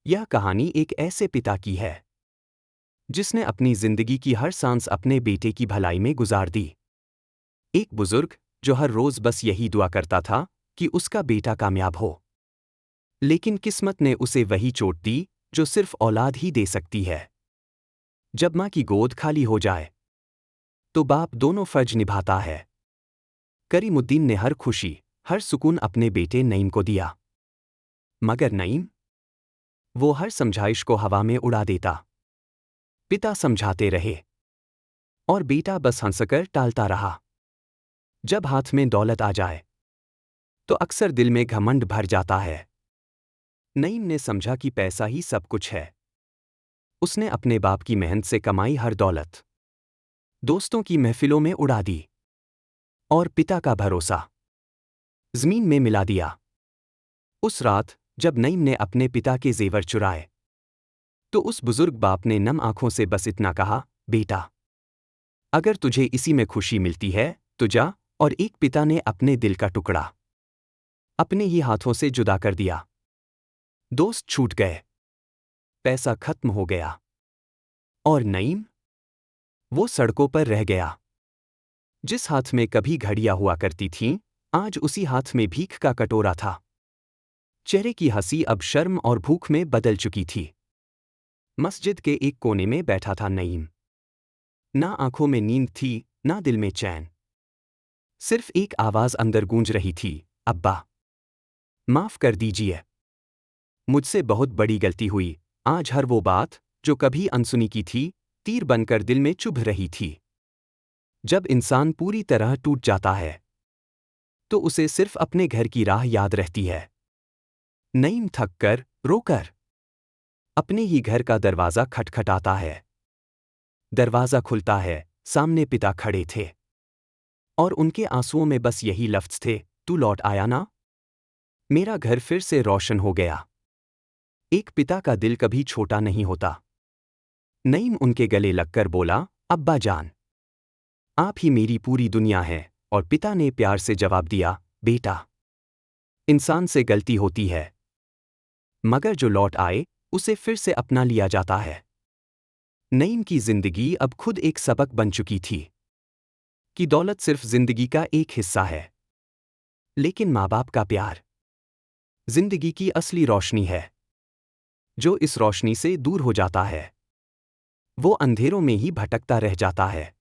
यह कहानी एक ऐसे पिता की है जिसने अपनी जिंदगी की हर सांस अपने बेटे की भलाई में गुजार दी। एक बुजुर्ग जो हर रोज बस यही दुआ करता था कि उसका बेटा कामयाब हो। लेकिन किस्मत ने उसे वही चोट दी जो सिर्फ औलाद ही दे सकती है। जब माँ की गोद खाली हो जाए तो बाप दोनों फर्ज निभाता है। करीमुद्दीन ने हर खुशी, हर सुकून अपने बेटे नईम को दिया, मगर नईम, वो हर समझाइश को हवा में उड़ा देता। पिता समझाते रहे और बेटा बस हंसकर टालता रहा। जब हाथ में दौलत आ जाए तो अक्सर दिल में घमंड भर जाता है। नईम ने समझा कि पैसा ही सब कुछ है। उसने अपने बाप की मेहनत से कमाई हर दौलत दोस्तों की महफिलों में उड़ा दी और पिता का भरोसा जमीन में मिला दिया। उस रात जब नईम ने अपने पिता के जेवर चुराए तो उस बुजुर्ग बाप ने नम आंखों से बस इतना कहा, बेटा, अगर तुझे इसी में खुशी मिलती है तो जा। और एक पिता ने अपने दिल का टुकड़ा अपने ही हाथों से जुदा कर दिया। दोस्त छूट गए, पैसा खत्म हो गया और नईम, वो सड़कों पर रह गया। जिस हाथ में कभी घड़ियां हुआ करती थीं, आज उसी हाथ में भीख का कटोरा था। चेहरे की हंसी अब शर्म और भूख में बदल चुकी थी। मस्जिद के एक कोने में बैठा था नईम। ना आंखों में नींद थी, ना दिल में चैन। सिर्फ एक आवाज अंदर गूंज रही थी, अब्बा, माफ कर दीजिए, मुझसे बहुत बड़ी गलती हुई। आज हर वो बात जो कभी अनसुनी की थी, तीर बनकर दिल में चुभ रही थी। जब इंसान पूरी तरह टूट जाता है तो उसे सिर्फ अपने घर की राह याद रहती है। नईम थक कर, रोकर अपने ही घर का दरवाजा खटखटाता है। दरवाजा खुलता है, सामने पिता खड़े थे और उनके आंसुओं में बस यही लफ्ज थे, तू लौट आया ना? मेरा घर फिर से रोशन हो गया। एक पिता का दिल कभी छोटा नहीं होता। नईम उनके गले लगकर बोला, अब्बा जान, आप ही मेरी पूरी दुनिया है। और पिता ने प्यार से जवाब दिया, बेटा, इंसान से गलती होती है, मगर जो लौट आए उसे फिर से अपना लिया जाता है। नईम की जिंदगी अब खुद एक सबक बन चुकी थी कि दौलत सिर्फ जिंदगी का एक हिस्सा है, लेकिन माँ बाप का प्यार जिंदगी की असली रोशनी है। जो इस रोशनी से दूर हो जाता है वो अंधेरों में ही भटकता रह जाता है।